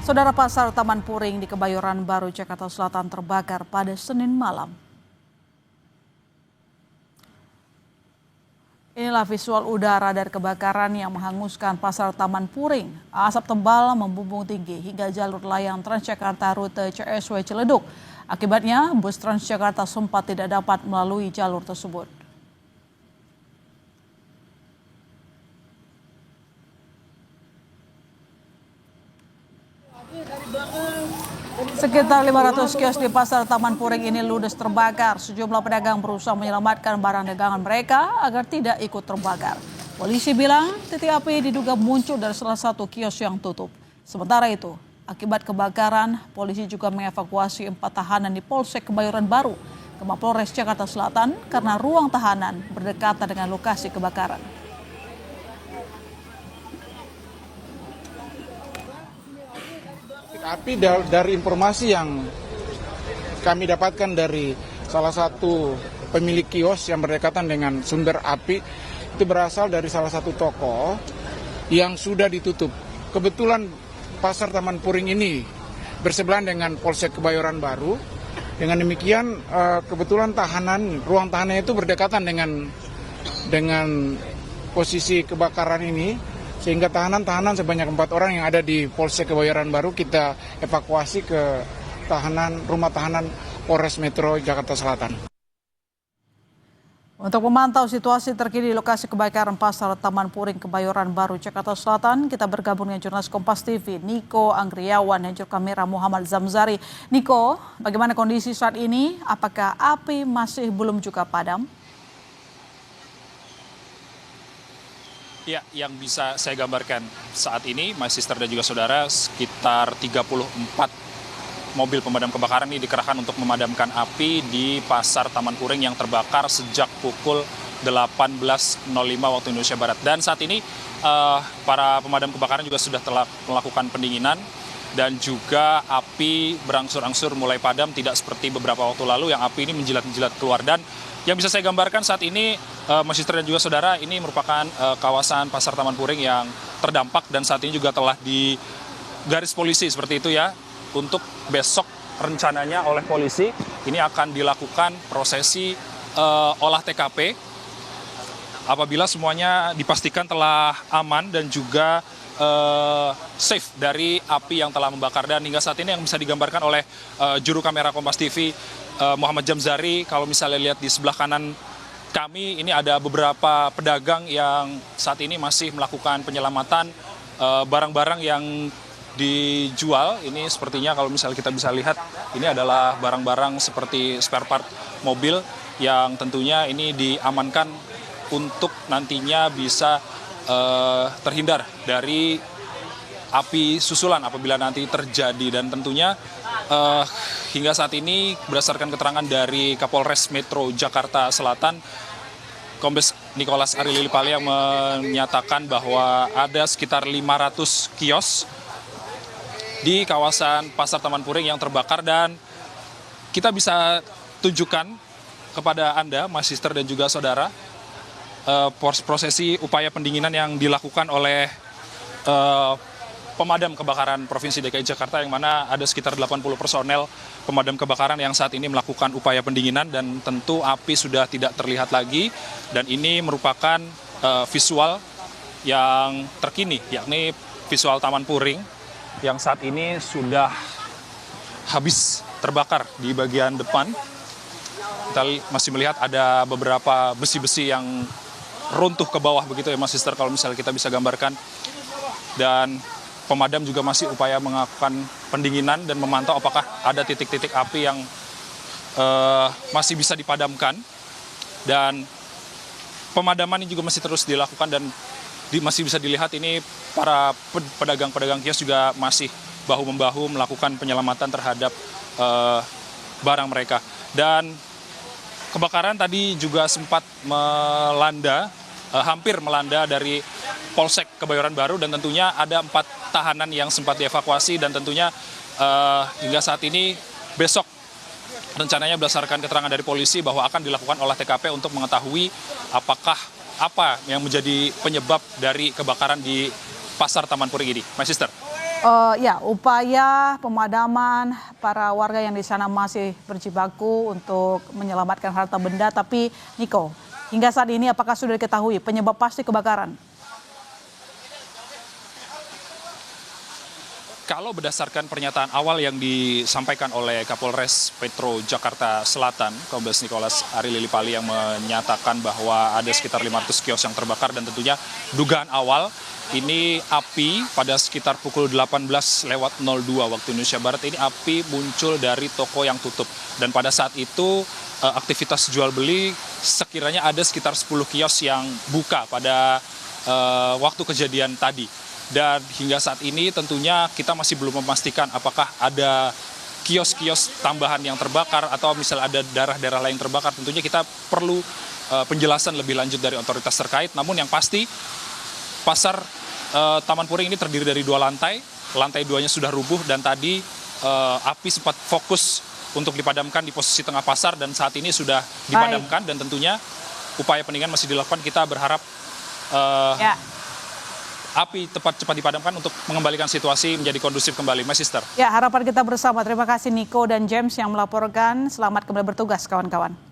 Saudara, pasar Taman Puring di Kebayoran Baru, Jakarta Selatan terbakar pada Senin malam. Inilah visual udara dari kebakaran yang menghanguskan pasar Taman Puring. Asap tebal membumbung tinggi hingga jalur layang Transjakarta rute CSW Ciledug. Akibatnya, bus Transjakarta sempat tidak dapat melalui jalur tersebut. Sekitar 500 kios di pasar Taman Puring ini ludes terbakar. Sejumlah pedagang berusaha menyelamatkan barang dagangan mereka agar tidak ikut terbakar. Polisi bilang titik api diduga muncul dari salah satu kios yang tutup. Sementara itu, akibat kebakaran, polisi juga mengevakuasi 4 tahanan di Polsek Kebayoran Baru ke Mapolres Jakarta Selatan karena ruang tahanan berdekatan dengan lokasi kebakaran. Api dari informasi yang kami dapatkan dari salah satu pemilik kios yang berdekatan dengan sumber api itu berasal dari salah satu toko yang sudah ditutup. Kebetulan pasar Taman Puring ini bersebelahan dengan Polsek Kebayoran Baru. Dengan demikian kebetulan ruang tahanannya itu berdekatan dengan posisi kebakaran ini. Sehingga tahanan sebanyak 4 orang yang ada di Polsek Kebayoran Baru kita evakuasi ke rumah tahanan Polres Metro Jakarta Selatan. Untuk memantau situasi terkini di lokasi kebakaran pasar Taman Puring Kebayoran Baru Jakarta Selatan, kita bergabung dengan jurnalis Kompas TV Niko Anggriawan dan juru kamera Muhammad Zamzari. Niko, bagaimana kondisi saat ini? Apakah api masih belum juga padam? Ya, yang bisa saya gambarkan saat ini, My Sister dan juga saudara, sekitar 34 mobil pemadam kebakaran ini dikerahkan untuk memadamkan api di pasar Taman Puring yang terbakar sejak pukul 18.05 waktu Indonesia Barat. Dan saat ini para pemadam kebakaran juga sudah telah melakukan pendinginan dan juga api berangsur-angsur mulai padam, tidak seperti beberapa waktu lalu yang api ini menjilat-jilat keluar. Dan yang bisa saya gambarkan saat ini, Mas Sister dan juga saudara, ini merupakan kawasan pasar Taman Puring yang terdampak dan saat ini juga telah di garis polisi seperti itu ya. Untuk besok rencananya oleh polisi ini akan dilakukan prosesi olah TKP apabila semuanya dipastikan telah aman dan juga safe dari api yang telah membakar. Dan hingga saat ini yang bisa digambarkan oleh juru kamera Kompas TV Muhammad Zamzari, kalau misalnya lihat di sebelah kanan kami, ini ada beberapa pedagang yang saat ini masih melakukan penyelamatan barang-barang yang dijual. Ini sepertinya kalau misalnya kita bisa lihat, ini adalah barang-barang seperti spare part mobil yang tentunya ini diamankan untuk nantinya bisa terhindar dari api susulan apabila nanti terjadi. Dan tentunya hingga saat ini berdasarkan keterangan dari Kapolres Metro Jakarta Selatan, Kombes Nicholas Ari Lilipali, yang menyatakan bahwa ada sekitar 500 kios di kawasan pasar Taman Puring yang terbakar. Dan kita bisa tunjukkan kepada Anda, Mas Sister dan juga saudara, prosesi upaya pendinginan yang dilakukan oleh pemadam kebakaran Provinsi DKI Jakarta, yang mana ada sekitar 80 personel pemadam kebakaran yang saat ini melakukan upaya pendinginan. Dan tentu api sudah tidak terlihat lagi, dan ini merupakan visual yang terkini, yakni visual Taman Puring yang saat ini sudah habis terbakar di bagian depan. Kita masih melihat ada beberapa besi-besi yang runtuh ke bawah begitu ya Mas Sister, kalau misalnya kita bisa gambarkan. Dan pemadam juga masih upaya melakukan pendinginan dan memantau apakah ada titik-titik api yang masih bisa dipadamkan. Dan pemadaman ini juga masih terus dilakukan, dan masih bisa dilihat ini para pedagang-pedagang kios juga masih bahu-membahu melakukan penyelamatan terhadap barang mereka. Dan kebakaran tadi juga sempat hampir melanda dari Polsek Kebayoran Baru, dan tentunya ada 4 tahanan yang sempat dievakuasi. Dan tentunya hingga saat ini besok rencananya berdasarkan keterangan dari polisi bahwa akan dilakukan olah TKP untuk mengetahui apa yang menjadi penyebab dari kebakaran di pasar Taman Puring ini. My Sister. Ya, upaya pemadaman para warga yang di sana masih berjibaku untuk menyelamatkan harta benda. Tapi Niko, hingga saat ini apakah sudah diketahui penyebab pasti kebakaran? Kalau berdasarkan pernyataan awal yang disampaikan oleh Kapolres Metro Jakarta Selatan, Kombes Nicholas Ari Lilipali, yang menyatakan bahwa ada sekitar 500 kios yang terbakar, dan tentunya dugaan awal ini api pada sekitar pukul 18.02 waktu Indonesia Barat, ini api muncul dari toko yang tutup. Dan pada saat itu aktivitas jual beli sekiranya ada sekitar 10 kios yang buka pada waktu kejadian tadi. Dan hingga saat ini tentunya kita masih belum memastikan apakah ada kios-kios tambahan yang terbakar atau misalnya ada daerah-daerah lain terbakar. Tentunya kita perlu penjelasan lebih lanjut dari otoritas terkait. Namun yang pasti pasar Taman Puring ini terdiri dari 2 lantai. Lantai 2-nya sudah rubuh, dan tadi api sempat fokus untuk dipadamkan di posisi tengah pasar, dan saat ini sudah dipadamkan. Dan tentunya upaya pendinginan masih dilakukan. Kita berharap api cepat dipadamkan untuk mengembalikan situasi menjadi kondusif kembali. Mas Sister. Ya, harapan kita bersama. Terima kasih Niko dan James yang melaporkan. Selamat kembali bertugas, kawan-kawan.